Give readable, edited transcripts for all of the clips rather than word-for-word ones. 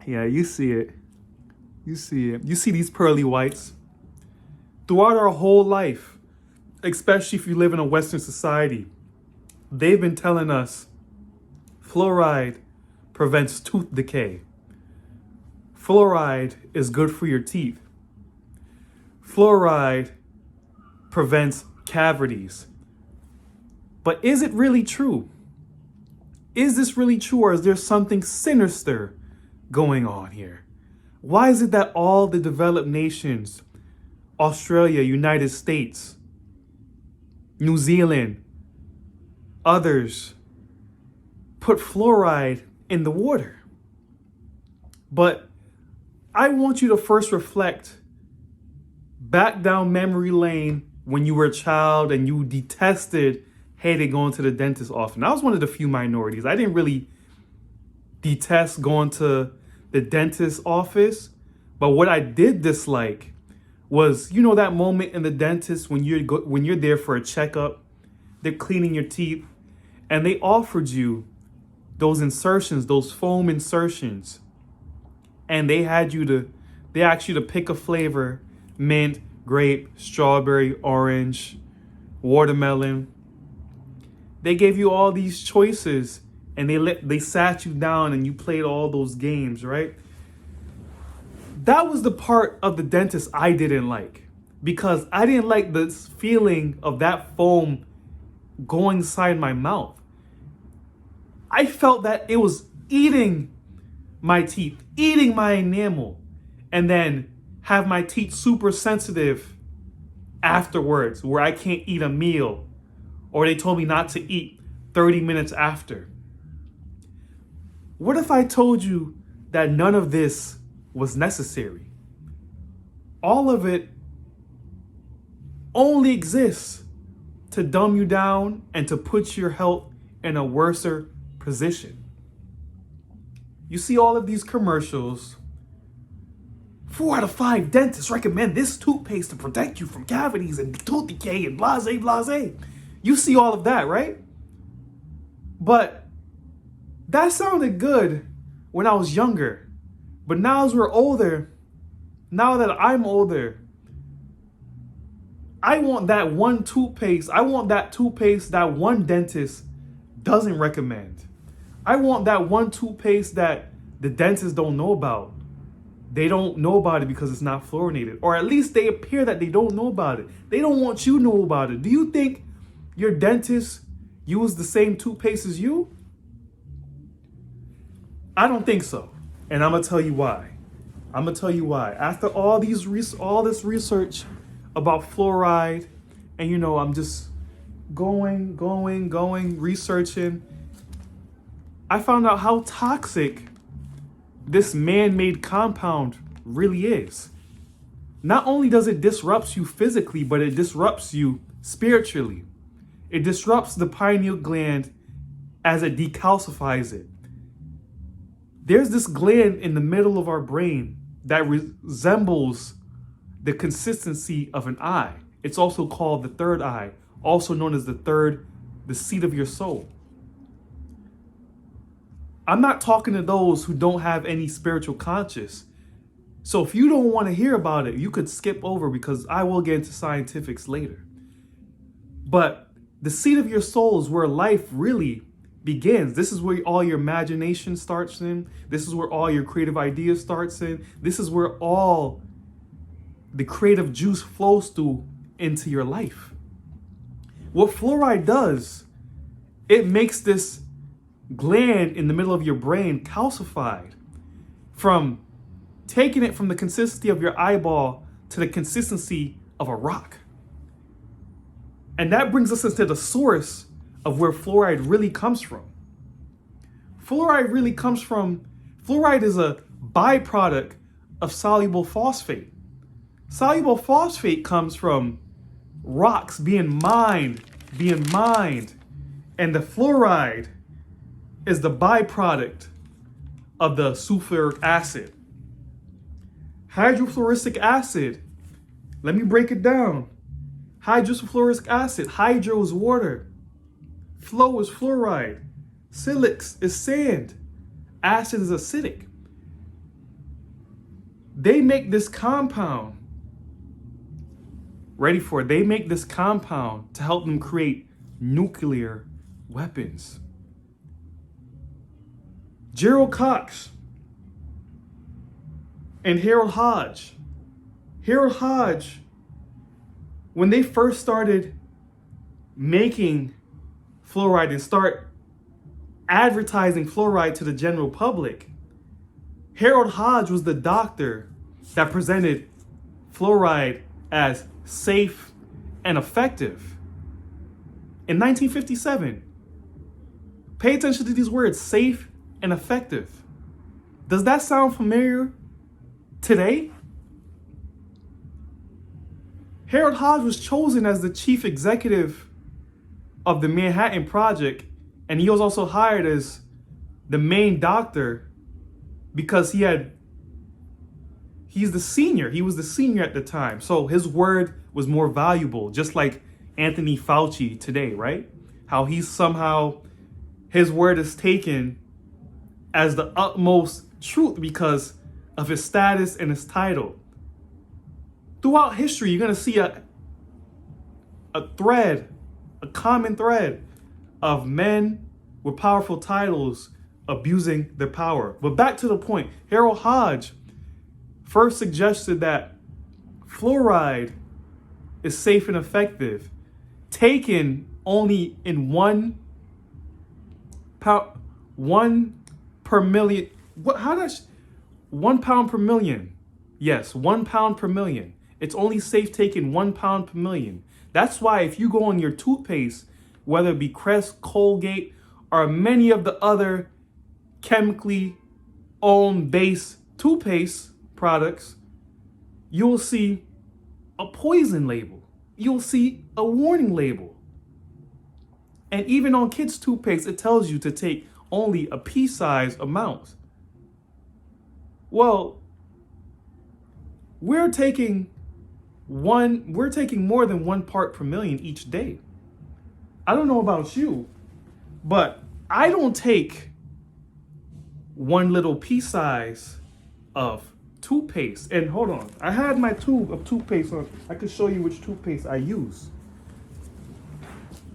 Yeah, you see it. You see it. You see these pearly whites. Throughout our whole life, especially if you live in a Western society, they've been telling us fluoride prevents tooth decay. Fluoride is good for your teeth. Fluoride prevents cavities. But is it really true? Is this really true, or is there something sinister going on here? Why is it that all the developed nations, Australia, United States, New Zealand, others, put fluoride in the water? But I want you to first reflect back down memory lane when you were a child and you detested hated going to the dentist often. I was one of the few minorities. I didn't really detest going to the dentist office, but what I did dislike was, you know, that moment in the dentist when you're there for a checkup, they're cleaning your teeth, and they offered you those insertions, those foam insertions, and they asked you to pick a flavor: mint, grape, strawberry, orange, watermelon. They gave you all these choices, and they sat you down and you played all those games, right? That was the part of the dentist I didn't like, because I didn't like the feeling of that foam going inside my mouth. I felt that it was eating my teeth, eating my enamel, and then have my teeth super sensitive afterwards, where I can't eat a meal, or they told me not to eat 30 minutes after. What if I told you that none of this was necessary? All of it only exists to dumb you down and to put your health in a worser position. You see all of these commercials. 4 out of 5 dentists recommend this toothpaste to protect you from cavities and tooth decay and blase, blase. You see all of that, right? But that sounded good when I was younger. But now as we're older, now that I'm older, I want that one toothpaste. I want that toothpaste that one dentist doesn't recommend. I want that one toothpaste that the dentists don't know about. They don't know about it because it's not fluorinated. Or at least they appear that they don't know about it. They don't want you to know about it. Do you think your dentist use the same toothpaste as you? I don't think so. And I'm going to tell you why. After all this research about fluoride, and I'm just going, researching, I found out how toxic this man-made compound really is. Not only does it disrupt you physically, but it disrupts you spiritually. It disrupts the pineal gland as it decalcifies it. There's this gland in the middle of our brain that resembles the consistency of an eye. It's also called the third eye, also known as the seat of your soul. I'm not talking to those who don't have any spiritual conscience. So if you don't want to hear about it, you could skip over, because I will get into scientifics later. But the seat of your soul is where life really begins. This is where all your imagination starts in. This is where all your creative ideas starts in. This is where all the creative juice flows through into your life. What fluoride does, it makes this gland in the middle of your brain calcified, from taking it from the consistency of your eyeball to the consistency of a rock. And that brings us into the source of where fluoride really comes from. Fluoride is a byproduct of soluble phosphate. Soluble phosphate comes from rocks being mined, and the fluoride is the byproduct of the sulfuric acid. Hydrofluoric acid, let me break it down. Hydrofluoric acid, hydro is water, flow is fluoride, silex is sand, acid is acidic. They make this compound. Ready for it? They make this compound to help them create nuclear weapons. Gerald Cox and Harold Hodge. Harold Hodge, when they first started making fluoride and start advertising fluoride to the general public, Harold Hodge was the doctor that presented fluoride as safe and effective. In 1957, pay attention to these words, safe and effective. Does that sound familiar today? Harold Hodge was chosen as the chief executive of the Manhattan Project, and he was also hired as the main doctor because he's the senior. He was the senior at the time. So his word was more valuable, just like Anthony Fauci today, right? How his word is taken as the utmost truth because of his status and his title. Throughout history, you're going to see a common thread of men with powerful titles abusing their power. But back to the point, Harold Hodge first suggested that fluoride is safe and effective, taken only in 1 per million. 1 pound per million. Yes, 1 pound per million. It's only safe taking 1 pound per million. That's why if you go on your toothpaste, whether it be Crest, Colgate, or many of the other chemically owned base toothpaste products, you'll see a poison label. You'll see a warning label. And even on kids' toothpaste, it tells you to take only a pea-sized amount. Well, we're taking more than 1 part per million each day. I don't know about you, but I don't take one little pea size of toothpaste. And hold on, I had my tube of toothpaste on. I could show you which toothpaste I use.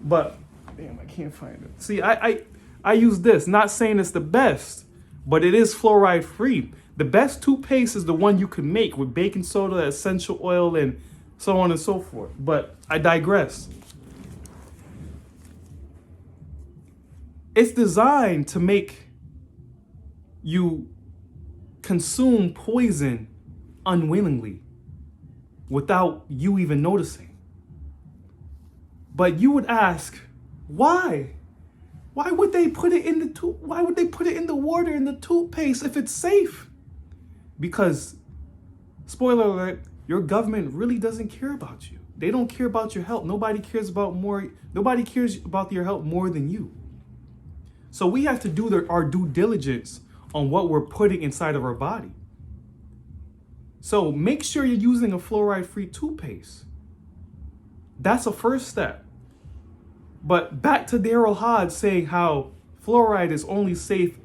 But damn, I can't find it. See, I use this, not saying it's the best, but it is fluoride free. The best toothpaste is the one you can make with baking soda, essential oil, and so on and so forth. But I digress. It's designed to make you consume poison unwillingly without you even noticing. But you would ask, why? Why would they put it in why would they put it in the water, in the toothpaste, if it's safe? Because, spoiler alert, your government really doesn't care about you. They don't care about your health. Nobody cares about your health more than you. So we have to do our due diligence on what we're putting inside of our body. So make sure you're using a fluoride-free toothpaste. That's a first step. But back to Harold Hodge saying how fluoride is only safe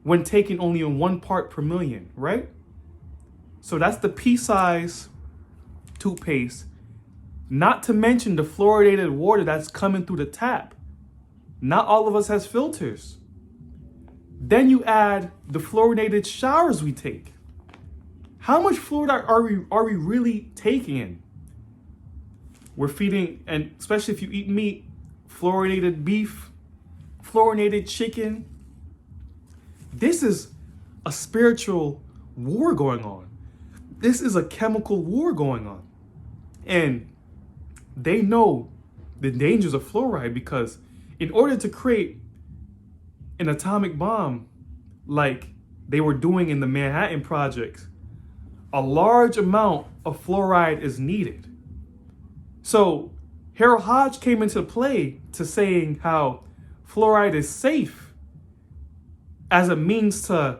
when taken only in 1 part per million, right? So that's the pea-size toothpaste, not to mention the fluoridated water that's coming through the tap. Not all of us has filters. Then you add the fluoridated showers we take. How much fluoride are we really taking in? We're feeding, and especially if you eat meat, fluoridated beef, fluoridated chicken. This is a spiritual war going on. This is a chemical war going on. And they know the dangers of fluoride because in order to create an atomic bomb like they were doing in the Manhattan Project, a large amount of fluoride is needed. So Harold Hodge came into play to saying how fluoride is safe as a means to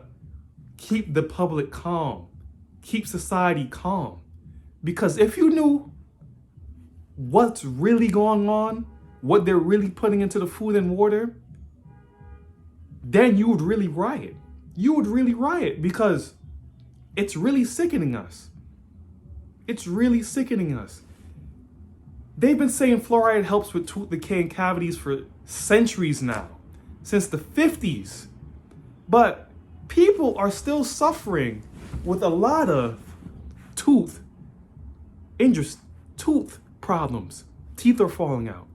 keep the public calm, keep society calm. Because if you knew what's really going on, what they're really putting into the food and water, then you would really riot. You would really riot because It's really sickening us. It's really sickening us. They've been saying fluoride helps with tooth decay and cavities for centuries now, since the 50s. But people are still suffering with a lot of tooth problems. Teeth are falling out.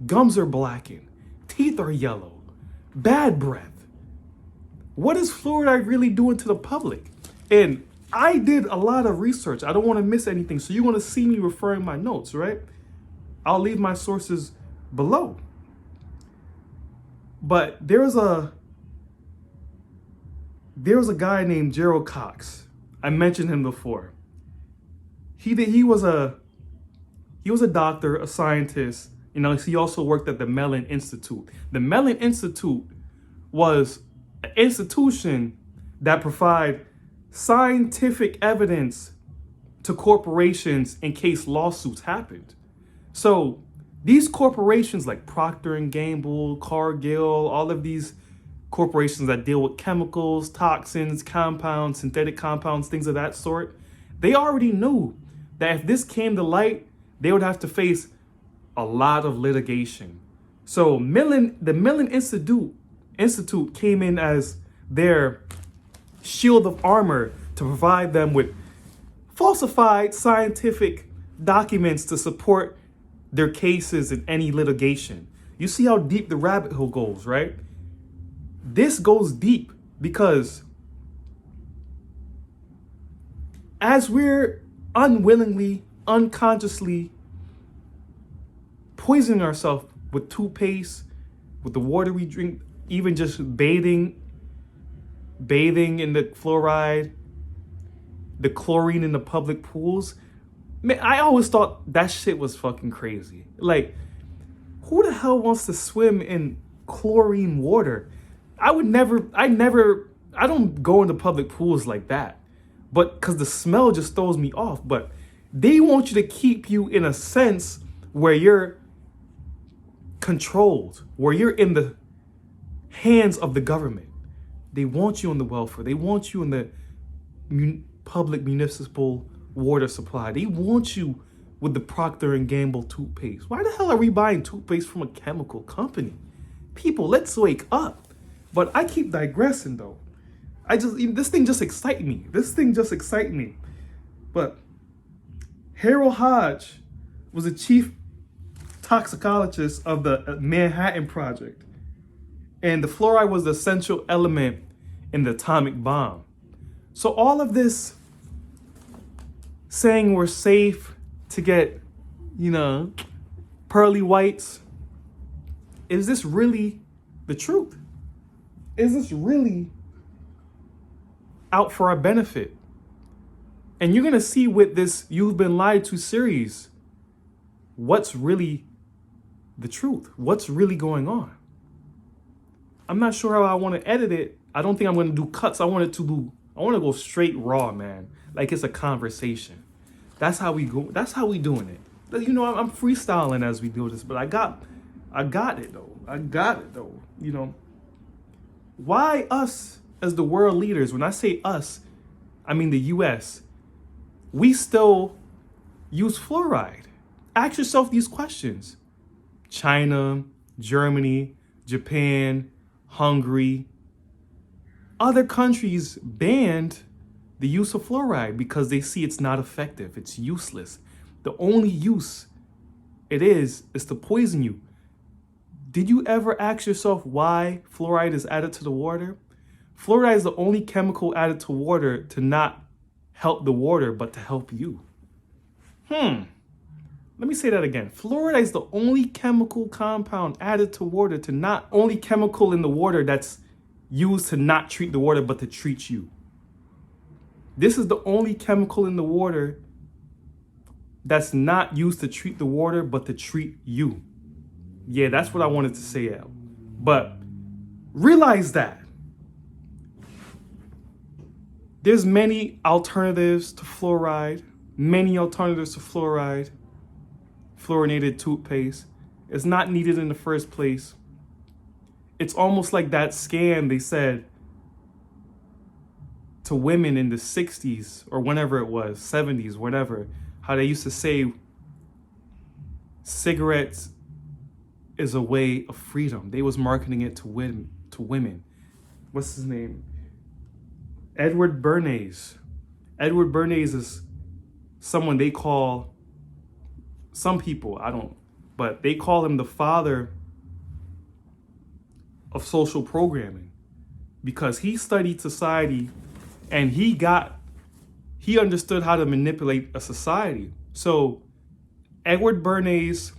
Gums are blackened. Teeth are yellow. Bad breath. What is fluoride really doing to the public? And I did a lot of research. I don't want to miss anything. So you're going to see me referring my notes, right? I'll leave my sources below. But there's a guy named Gerald Cox. I mentioned him before. He was a doctor, a scientist. You know, he also worked at the Mellon Institute. The Mellon Institute was an institution that provided scientific evidence to corporations in case lawsuits happened. So these corporations like Procter and Gamble, Cargill, all of these corporations that deal with chemicals, toxins, compounds, synthetic compounds, things of that sort, they already knew that if this came to light, they would have to face a lot of litigation. So the Mellon Institute came in as their shield of armor to provide them with falsified scientific documents to support their cases in any litigation. You see how deep the rabbit hole goes, right? This goes deep because as we're unwillingly, unconsciously poisoning ourselves with toothpaste, with the water we drink, even just bathing in the fluoride, the chlorine in the public pools. Man, I always thought that shit was fucking crazy. Like, who the hell wants to swim in chlorine water? I don't go into public pools like that. But because the smell just throws me off. But they want you to keep you in a sense where you're controlled, where you're in the hands of the government. They want you on the welfare. They want you in the public municipal water supply. They want you with the Procter and Gamble toothpaste. Why the hell are we buying toothpaste from a chemical company? People, let's wake up. But I keep digressing though. This thing just excites me. But Harold Hodge was the chief toxicologist of the Manhattan Project. And the fluoride was the essential element in the atomic bomb. So all of this saying we're safe to get, pearly whites, is this really the truth? Is this really out for our benefit? And you're going to see with this You've Been Lied To series, what's really the truth? What's really going on? I'm not sure how I want to edit it. I don't think I'm going to do cuts. I want to go straight raw, man. Like it's a conversation. That's how we go. That's how we doing it. I'm freestyling as we do this, but I got it though. Why us as the world leaders? When I say us, I mean the US. We still use fluoride. Ask yourself these questions. China, Germany, Japan, Hungary, other countries banned the use of fluoride because they see it's not effective. It's useless. The only use it is to poison you. Did you ever ask yourself why fluoride is added to the water? Fluoride is the only chemical added to water to not help the water, but to help you. Let me say that again. Fluoride is the only chemical compound added to water to not only chemical in the water that's used to not treat the water, but to treat you. This is the only chemical in the water that's not used to treat the water, but to treat you. Yeah, that's what I wanted to say, Al. But realize that there's many alternatives to fluoride, fluorinated toothpaste. It's not needed in the first place. It's almost like that scam they said to women in the 60s or whenever it was, 70s, whatever, how they used to say cigarettes is a way of freedom. They was marketing it to women. What's his name? Edward Bernays. Edward Bernays is someone they call, some people, I don't, but they call him the father of social programming, because he studied society and he understood how to manipulate a society. So Edward Bernays,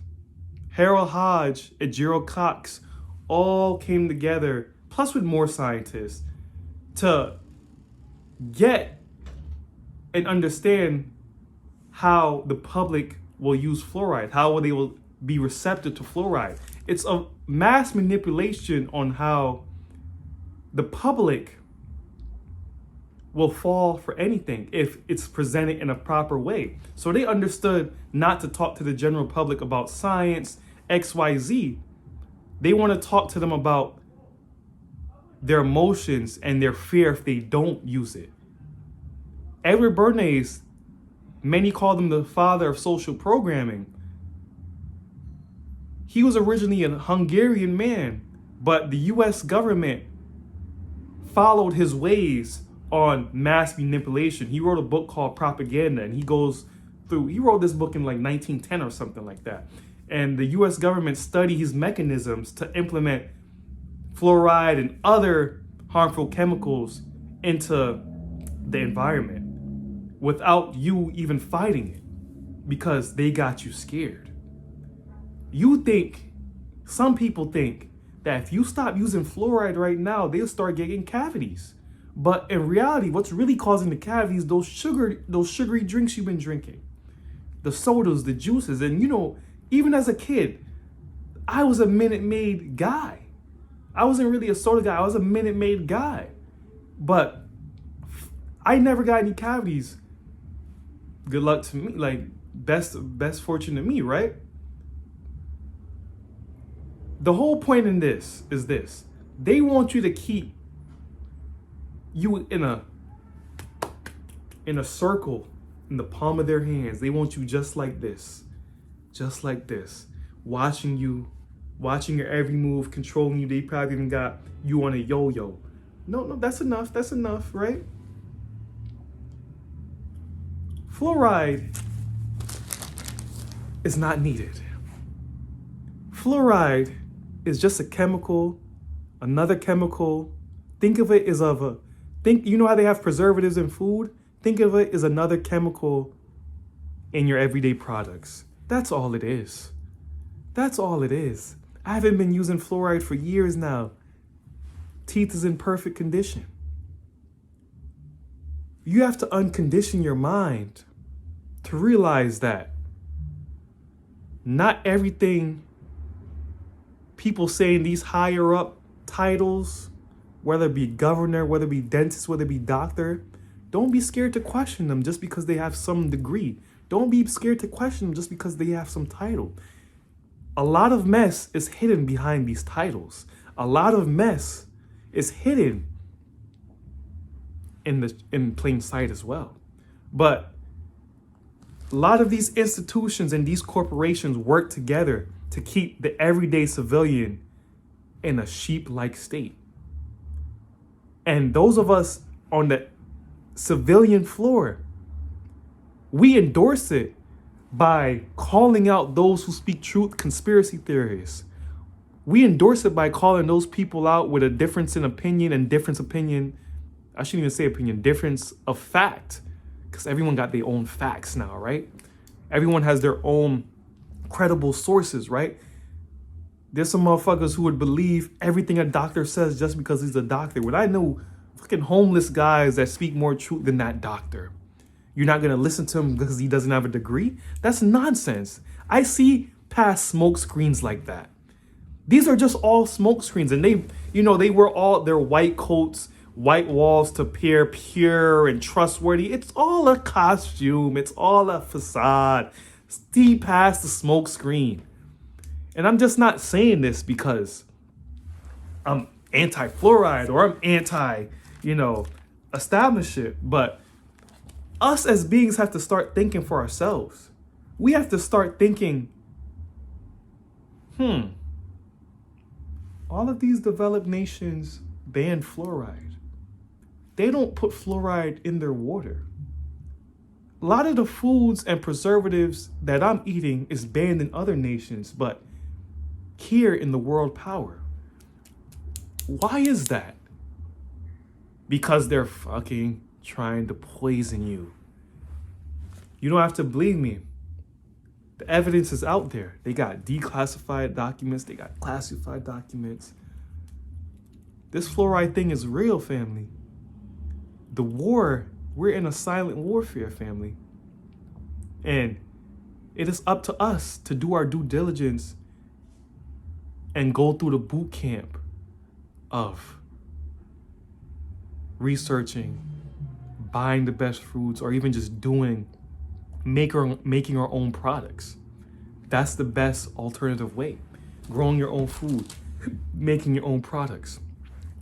Harold Hodge, and Gerald Cox all came together, plus with more scientists, to get and understand how the public will use fluoride, how they will be receptive to fluoride. It's a mass manipulation on how the public will fall for anything if it's presented in a proper way. So they understood not to talk to the general public about science, XYZ. They want to talk to them about their emotions and their fear if they don't use it. Edward Bernays, many call him the father of social programming. He was originally a Hungarian man, but the US government followed his ways on mass manipulation. He wrote a book called Propaganda, and he wrote this book in like 1910 or something like that. And the US government studied his mechanisms to implement fluoride and other harmful chemicals into the environment without you even fighting it, because they got you scared. Some people think that if you stop using fluoride right now, they'll start getting cavities. But in reality, what's really causing the cavities, those sugary drinks you've been drinking, the sodas, the juices. And even as a kid, I was a Minute Maid guy. I wasn't really a soda guy. I was a Minute Maid guy. But I never got any cavities. Good luck to me. Like, best fortune to me, right? The whole point in this is this. They want you to keep you in a circle in the palm of their hands. They want you just like this, watching your every move, controlling you. They probably even got you on a yo-yo. No, that's enough, right? Fluoride is not needed. Fluoride is just a chemical, another chemical. Think of it as you know how they have preservatives in food? Think of it as another chemical in your everyday products. That's all it is. That's all it is. I haven't been using fluoride for years now. Teeth is in perfect condition. You have to uncondition your mind to realize that not everything people say in these higher up titles, whether it be governor, whether it be dentist, whether it be doctor, don't be scared to question them just because they have some degree. Don't be scared to question them just because they have some title. A lot of mess is hidden behind these titles. A lot of mess is hidden in plain sight as well. But a lot of these institutions and these corporations work together to keep the everyday civilian in a sheep-like state. And those of us on the civilian floor, we endorse it by calling out those who speak truth, conspiracy theorists. We endorse it by calling those people out with a difference in opinion and difference of fact, because everyone got their own facts now, right? Everyone has their own credible sources, right? There's some motherfuckers who would believe everything a doctor says just because he's a doctor. When I know fucking homeless guys that speak more truth than that doctor, you're not gonna listen to him because he doesn't have a degree? That's nonsense. I see past smoke screens like that. These are just all smoke screens, and they wear all their white coats, white walls to appear pure and trustworthy. It's all a costume. It's all a facade. See past the smoke screen. And I'm just not saying this because I'm anti-fluoride or I'm anti, establish it. But us as beings have to start thinking for ourselves. We have to start thinking, all of these developed nations ban fluoride. They don't put fluoride in their water. A lot of the foods and preservatives that I'm eating is banned in other nations, but here in the world power. Why is that? Because they're fucking trying to poison you. You don't have to believe me. The evidence is out there. They got declassified documents. They got classified documents. This fluoride thing is real, family. The war, we're in a silent warfare, family. And it is up to us to do our due diligence and go through the boot camp of researching, buying the best fruits, or even just making our own products. That's the best alternative way. Growing your own food, making your own products,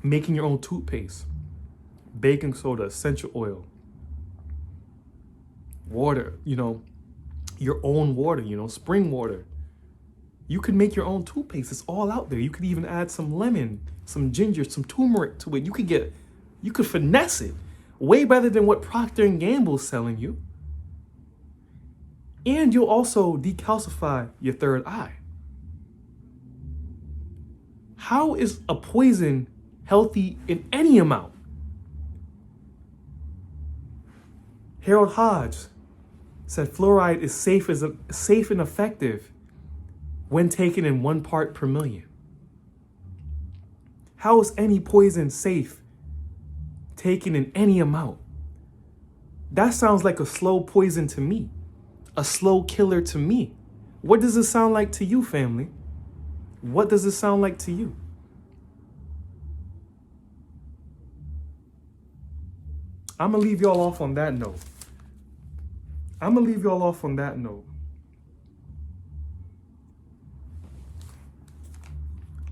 making your own toothpaste, baking soda, essential oil, water, your own water, spring water. You can make your own toothpaste. It's all out there. You could even add some lemon, some ginger, some turmeric to it. You could finesse it way better than what Procter & Gamble's selling you. And you'll also decalcify your third eye. How is a poison healthy in any amount? Harold Hodge said fluoride is safe and effective when taken in 1 part per million. How is any poison safe taken in any amount? That sounds like a slow poison to me, a slow killer to me. What does it sound like to you, family? What does it sound like to you? I'm gonna leave y'all off on that note.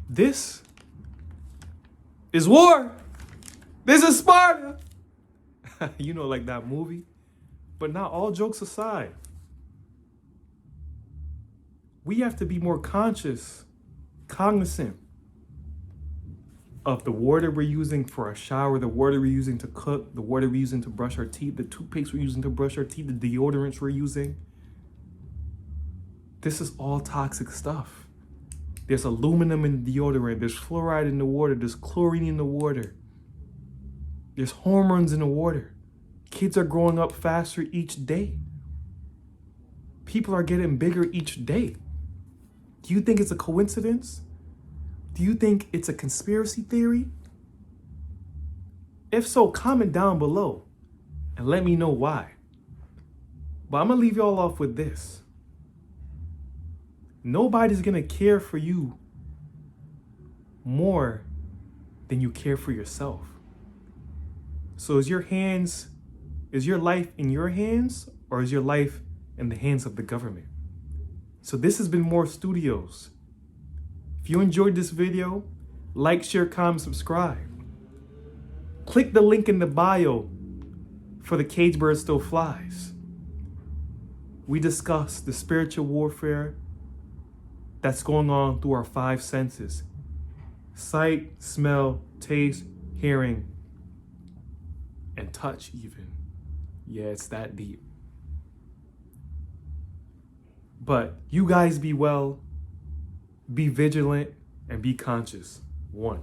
This is war. This is Sparta. Like that movie. But now, all jokes aside, we have to be more cognizant of the water we're using for our shower, the water we're using to cook, the water we're using to brush our teeth, the toothpaste we're using to brush our teeth, the deodorants we're using. This is all toxic stuff. There's aluminum in the deodorant, there's fluoride in the water, there's chlorine in the water. There's hormones in the water. Kids are growing up faster each day. People are getting bigger each day. Do you think it's a coincidence? Do you think it's a conspiracy theory? If so, comment down below and let me know why. But I'm gonna leave y'all off with this. Nobody's gonna care for you more than you care for yourself. So is your life in your hands, or is your life in the hands of the government? So this has been More Studios. If you enjoyed this video, like, share, comment, subscribe. Click the link in the bio for The Cage Bird Still Flies. We discuss the spiritual warfare that's going on through our 5 senses: sight, smell, taste, hearing, and touch even. Yeah, it's that deep. But you guys be well, be vigilant, and be conscious. 1.